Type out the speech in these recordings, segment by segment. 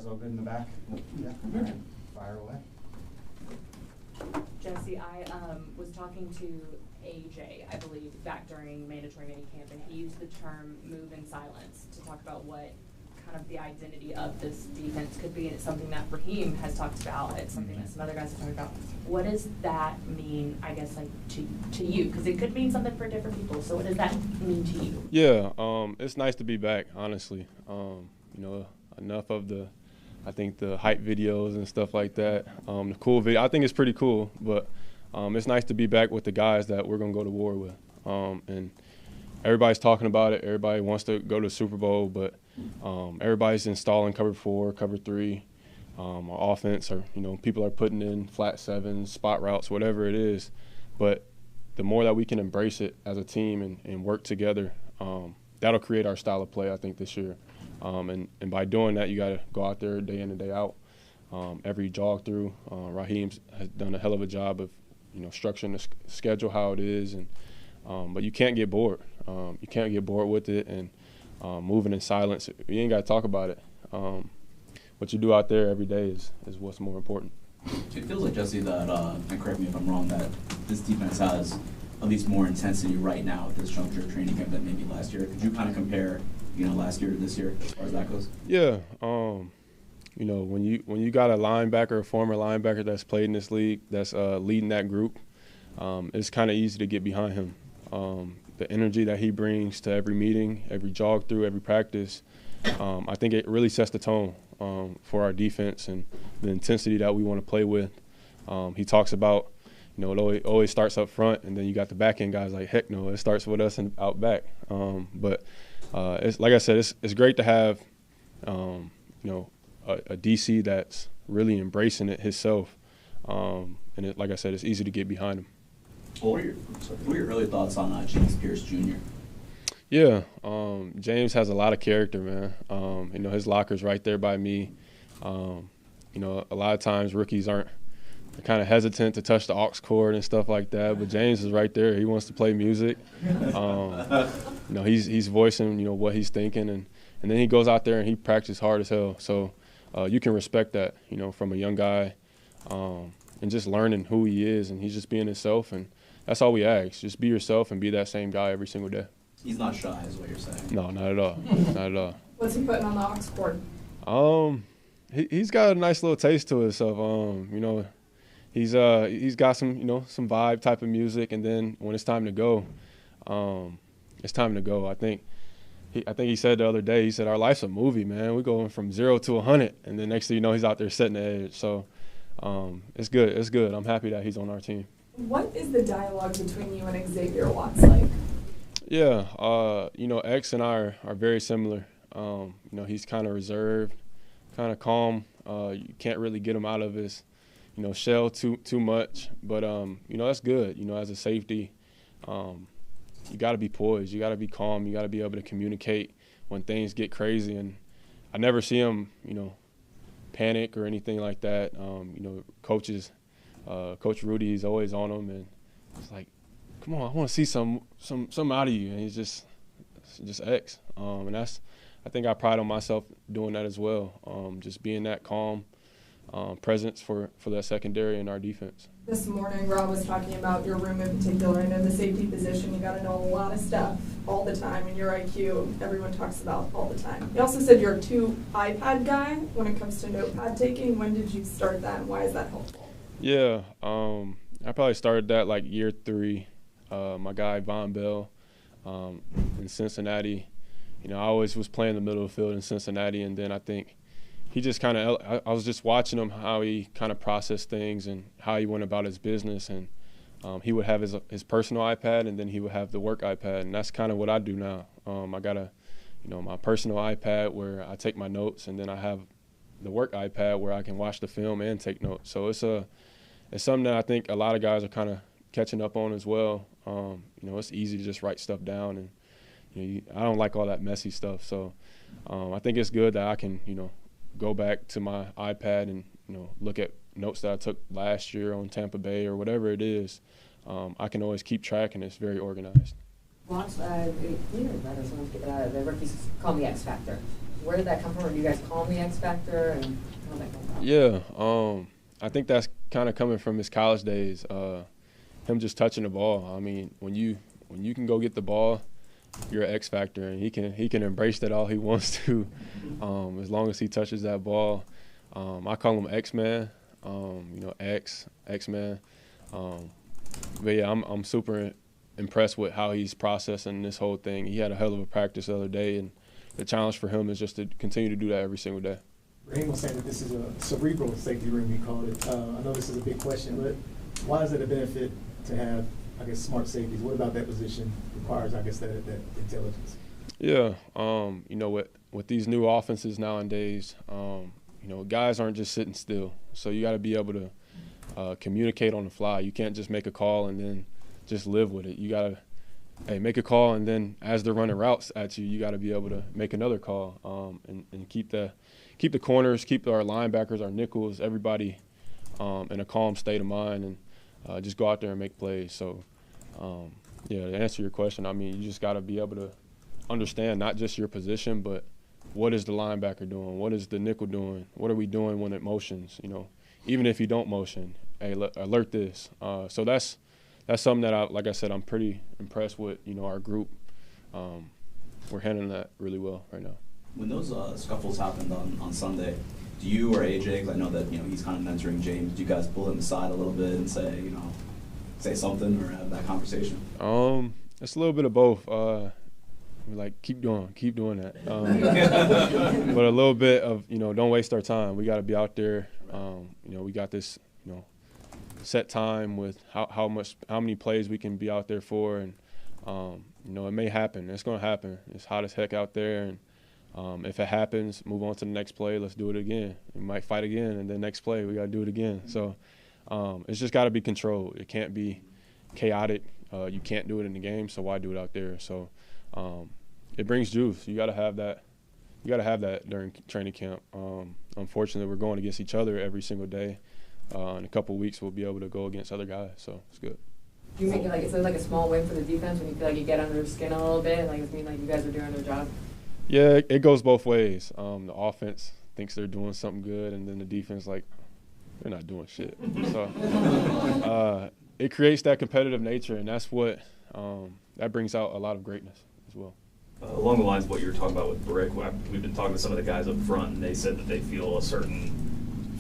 guys all good in the back? Yeah. All right. Fire away. Jessie, I was talking to AJ, I believe, back during mandatory minicamp, and he used the term move in silence to talk about what kind of the identity of this defense could be, and it's something that Raheem has talked about. It's something that some other guys have talked about. What does that mean, I guess, like to you? Because it could mean something for different people. So what does that mean to you? Yeah, it's nice to be back, honestly. Enough of the hype videos and stuff like that. The cool video, I think it's pretty cool, but it's nice to be back with the guys that we're going to go to war with. And everybody's talking about it. Everybody wants to go to the Super Bowl, but everybody's installing cover 4, cover 3, or offense, or, people are putting in flat sevens, spot routes, whatever it is. But the more that we can embrace it as a team and work together, that'll create our style of play, I think, this year. And by doing that, you got to go out there day in and day out. Every jog through, Raheem has done a hell of a job of, structuring the schedule how it is, and but you can't get bored. You can't get bored with it, and moving in silence. You ain't got to talk about it. What you do out there every day is what's more important. It feels like, Jessie, that, and correct me if I'm wrong, that this defense has at least more intensity right now at this juncture of training camp than maybe last year. Could you kind of compare, last year to this year as far as that goes? Yeah. When you got a linebacker, a former linebacker that's played in this league, that's leading that group, it's kind of easy to get behind him. The energy that he brings to every meeting, every jog through, every practice, I think it really sets the tone for our defense and the intensity that we want to play with. He talks about, it always starts up front, and then you got the back end guys like, heck no, it starts with us and out back. But it's like I said, it's great to have, a DC that's really embracing it himself. And like I said, it's easy to get behind him. What were your early thoughts on James Pierce Jr.? Yeah, James has a lot of character, man. His locker's right there by me. A lot of times rookies aren't kind of hesitant to touch the aux cord and stuff like that, but James is right there. He wants to play music. He's voicing, what he's thinking, and then he goes out there and he practices hard as hell. So you can respect that, from a young guy, and just learning who he is, and he's just being himself, and that's all we ask. Just be yourself and be that same guy every single day. He's not shy, is what you're saying. No, not at all. Not at all. What's he putting on the aux cord? He's got a nice little taste to himself. He's got some some vibe type of music, and then when it's time to go, it's time to go. I think he said the other day, he said, our life's a movie, man. We're going from 0 to 100, and then next thing you know, he's out there setting the edge. So it's good. It's good. I'm happy that he's on our team. What is the dialogue between you and Xavier Watts like? Yeah, X and I are very similar. He's kind of reserved, kind of calm. You can't really get him out of his, shell too much. But, that's good. As a safety, you got to be poised. You got to be calm. You got to be able to communicate when things get crazy. And I never see him, panic or anything like that. Coach Rudy, he's always on him, and it's like, come on, I want to see some out of you. And he's just X. And I think I pride on myself doing that as well. Just being that calm presence for that secondary and our defense. This morning, Rob was talking about your room in particular. I know the safety position, you got to know a lot of stuff all the time, and your IQ, everyone talks about all the time. He also said you're a 2 iPad guy when it comes to notepad taking. When did you start that, and why is that helpful? Yeah, I probably started that like year 3. My guy Von Bell in Cincinnati, I always was playing the middle of the field in Cincinnati, and then I think he just kind of, I was just watching him, how he kind of processed things and how he went about his business, and he would have his personal iPad, and then he would have the work iPad, and that's kind of what I do now. I got my personal iPad where I take my notes, and then I have the work iPad where I can watch the film and take notes. So it's something that I think a lot of guys are kind of catching up on as well. It's easy to just write stuff down, and I don't like all that messy stuff. So I think it's good that I can go back to my iPad and look at notes that I took last year on Tampa Bay or whatever it is. I can always keep track, and it's very organized. Watts, the rookies call him the X Factor. where did that come from? Or do you guys call him the X Factor, and how did that come from? Yeah, I think that's kind of coming from his college days. Him just touching the ball. I mean, when you can go get the ball, you're an X Factor, and he can embrace that all he wants to, as long as he touches that ball. I call him X-Man, X-Man. But yeah, I'm super impressed with how he's processing this whole thing. He had a hell of a practice the other day, and the challenge for him is just to continue to do that every single day. Raheem was saying that this is a cerebral safety room, he called it. I know this is a big question, but why is it a benefit to have, I guess, smart safeties? What about that position requires, I guess, that intelligence? Yeah, with these new offenses nowadays, guys aren't just sitting still. So you got to be able to communicate on the fly. You can't just make a call and then just live with it. You got to make a call, and then as they're running routes at you, you got to be able to make another call and keep the corners, keep our linebackers, our nickels, everybody in a calm state of mind, and just go out there and make plays. So, to answer your question, I mean, you just got to be able to understand not just your position, but what is the linebacker doing? What is the nickel doing? What are we doing when it motions? Even if you don't motion, hey, alert this. So that's something that, like I said, I'm pretty impressed with, our group. We're handling that really well right now. When those scuffles happened on Sunday, do you or AJ, because I know that he's kind of mentoring James, do you guys pull him aside a little bit and say something or have that conversation? It's a little bit of both. We're like, keep doing that. But a little bit of, don't waste our time. We got to be out there. We got this, set time with how many plays we can be out there for, and it may happen. It's going to happen. It's hot as heck out there, and if it happens, move on to the next play. Let's do it again. We might fight again, and then next play we got to do it again. So it's just got to be controlled. It can't be chaotic. You can't do it in the game, so why do it out there? So it brings juice. You got to have that. You got to have that during training camp. Unfortunately, we're going against each other every single day. In a couple of weeks, we'll be able to go against other guys, so it's good. Do you make it is there a small win for the defense when you feel like you get under their skin a little bit, and it means you guys are doing their job? Yeah, it goes both ways. The offense thinks they're doing something good, and then the defense they're not doing shit. So it creates that competitive nature, and that's what that brings out a lot of greatness as well. Along the lines of what you were talking about with Brick, we've been talking to some of the guys up front, and they said that they feel a certain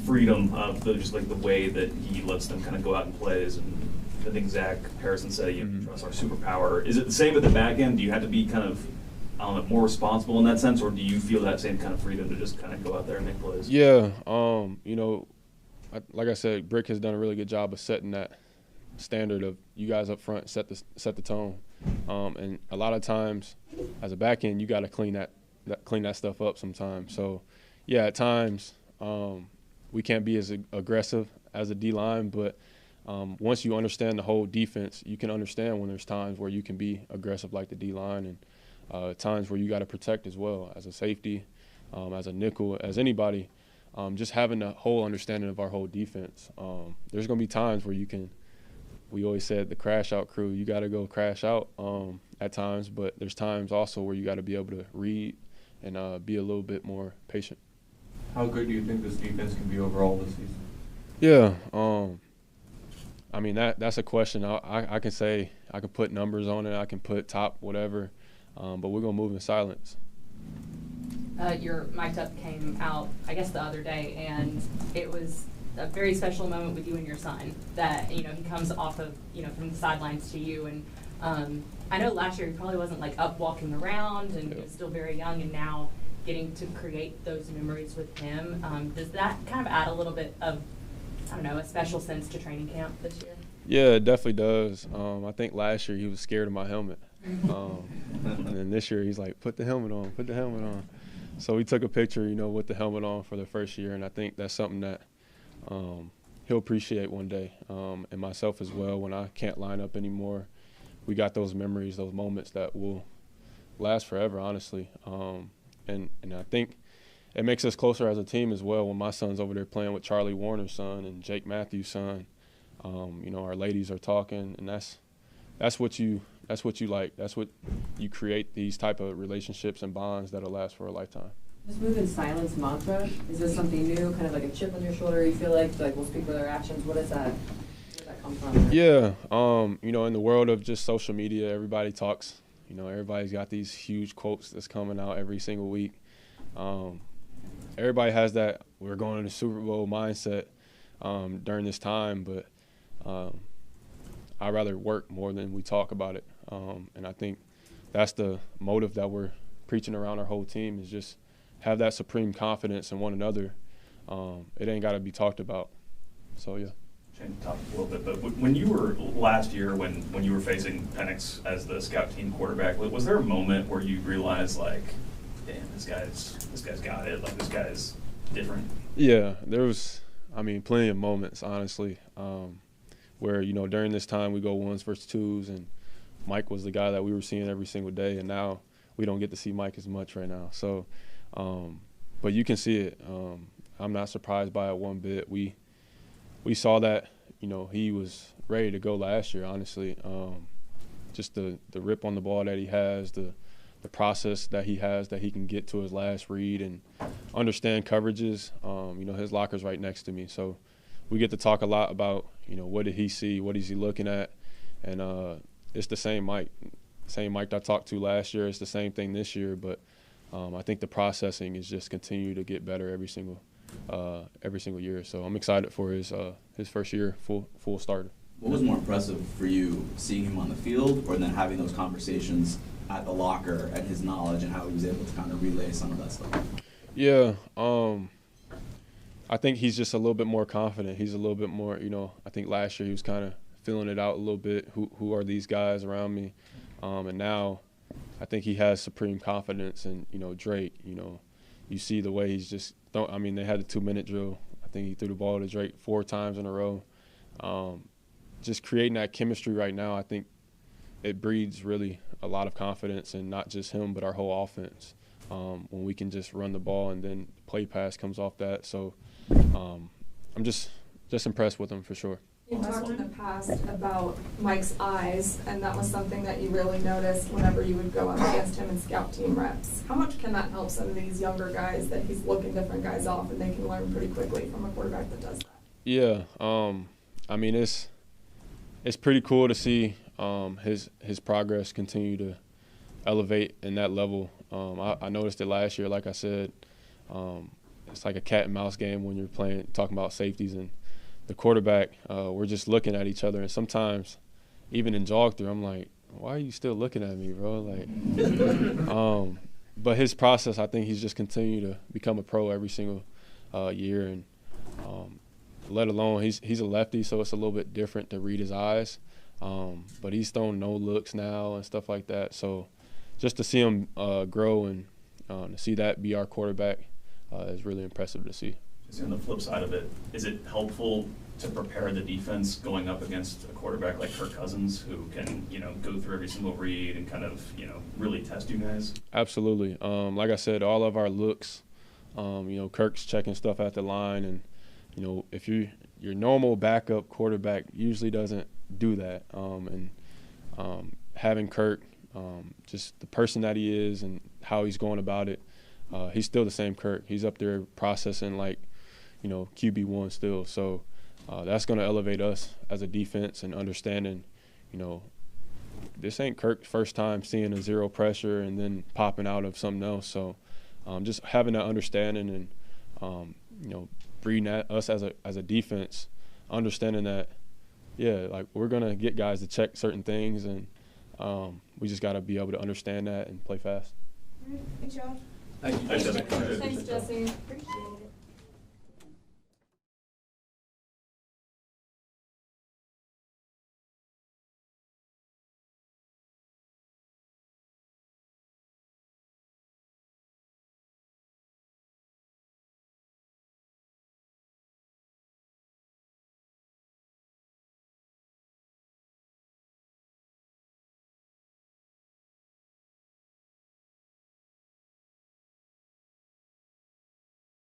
freedom of just the way that he lets them kind of go out and plays. And I think Zach Harrison said, trust our superpower. Is it the same at the back end? Do you have to be kind of, more responsible in that sense, or do you feel that same kind of freedom to just kind of go out there and make plays? Yeah, like I said, Brick has done a really good job of setting that standard of you guys up front set the tone. And a lot of times, as a back end, you got to clean that stuff up sometimes. So, yeah, at times we can't be as aggressive as a D-line, but once you understand the whole defense, you can understand when there's times where you can be aggressive like the D-line, and times where you got to protect as well as a safety, as a nickel, as anybody. Just having the whole understanding of our whole defense. There's going to be times where we always said the crash out crew, you got to go crash out at times, but there's times also where you got to be able to read and be a little bit more patient. How good do you think this defense can be overall this season? Yeah, I mean, that's a question. I can say, I can put numbers on it, I can put top whatever, but we're going to move in silence. Your mic'd up came out, I guess, the other day, and it was a very special moment with you and your son that, he comes off of, from the sidelines to you. And I know last year he probably wasn't up walking around, and he was still very young, and now getting to create those memories with him. Does that kind of add a little bit of, a special sense to training camp this year? Yeah, it definitely does. I think last year he was scared of my helmet. And then this year he's like, put the helmet on. So we took a picture, with the helmet on for the first year, and I think that's something that he'll appreciate one day, and myself as well. When I can't line up anymore, we got those memories, those moments that will last forever, honestly. And I think it makes us closer as a team as well when my son's over there playing with Charlie Warner's son and Jake Matthews' son. Our ladies are talking, and that's what you like. That's what you create, these type of relationships and bonds that'll last for a lifetime. This move in silence mantra, is this something new, kind of like a chip on your shoulder, you feel like we'll speak with our actions? What is that? Where does that come from? Yeah, you know, in the world of just social media, everybody talks. You know, everybody's got these huge quotes that's coming out every single week. Everybody has that we're going to the Super Bowl mindset during this time, but I'd rather work more than we talk about it. And I think that's the motive that we're preaching around our whole team, is just have that supreme confidence in one another. It ain't got to be talked about. So, yeah. Change the topic a little bit, but when you were last year, when you were facing Penix as the scout team quarterback, was there a moment where you realized, like, damn, this guy's got it, like, this guy's different? Yeah, there was, I mean, plenty of moments, honestly, where, you know, during this time we go ones versus twos, and Mike was the guy that we were seeing every single day, and now we don't get to see Mike as much right now. So, but you can see it. I'm not surprised by it one bit. We saw that, you know, he was ready to go last year, honestly. Just the rip on the ball that he has, the process that he has, that he can get to his last read and understand coverages. You know, his locker's right next to me. So we get to talk a lot about, you know, what did he see, what is he looking at. And it's the same Mike that I talked to last year. It's the same thing this year, but I think the processing is just continue to get better every single year. So I'm excited for his first year full starter. What was more impressive for you, seeing him on the field, or then having those conversations at the locker and his knowledge and how he was able to kind of relay some of that stuff? Yeah, I think he's just a little bit more confident. He's a little bit more, you know, I think last year he was kind of feeling it out a little bit. Who are these guys around me? And now I think he has supreme confidence in, you know, Drake. You know, you see the way he's just – I mean, they had the 2-minute drill. I think he threw the ball to Drake 4 times in a row. Just creating that chemistry right now, I think it breeds really a lot of confidence in not just him but our whole offense when we can just run the ball and then play pass comes off that. So I'm just impressed with him for sure. You talked in the past about Mike's eyes, and that was something that you really noticed whenever you would go up against him in scout team reps. How much can that help some of these younger guys, that he's looking different guys off and they can learn pretty quickly from a quarterback that does that? Yeah, I mean, it's pretty cool to see his progress continue to elevate in that level. I noticed it last year, like I said. It's like a cat and mouse game when you're talking about safeties and the quarterback. We're just looking at each other, and sometimes even in jog through, I'm like, why are you still looking at me, bro? Like, but his process, I think he's just continued to become a pro every single year, and let alone he's a lefty, so it's a little bit different to read his eyes. But he's thrown no looks now and stuff like that. So just to see him grow and to see that be our quarterback is really impressive to see. On the flip side of it, is it helpful to prepare the defense going up against a quarterback like Kirk Cousins, who can, you know, go through every single read and kind of, you know, really test you guys? Absolutely. Like I said, all of our looks, you know, Kirk's checking stuff at the line, and, you know, if your normal backup quarterback usually doesn't do that. And having Kirk, just the person that he is and how he's going about it, he's still the same Kirk. He's up there processing like, you know, QB1 still. So that's going to elevate us as a defense and understanding, you know, this ain't Kirk's first time seeing a zero pressure and then popping out of something else. So just having that understanding and, you know, breeding at us as a defense, understanding that, yeah, like we're going to get guys to check certain things, and we just got to be able to understand that and play fast. All right. Good job. Thank you. Thanks, Jessie. Appreciate it.